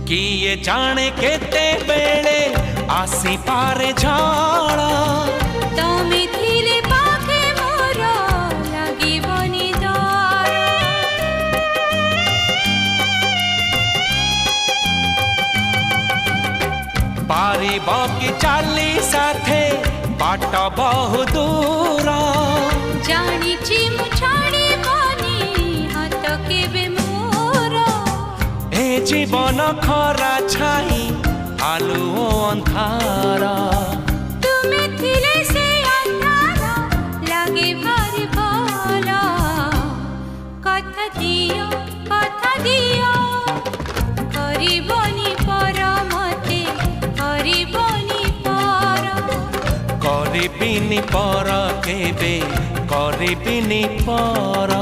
किए जाने केते बेले आसी पारे झाड़ा तमे थिले पाखे मोर लागिबनी डर पारिब कि चाली साथे बाट बहु दूर जानिछि मु छाड़िबनी हाथ केबे मोर ए जीवन खरा छाई आलु अंधार तुमे थिले से अंधार लागे भारी भल कथा दियो करिबनी पर मते करिबनी पर करिबिनी पर केबे करिबिनी पर।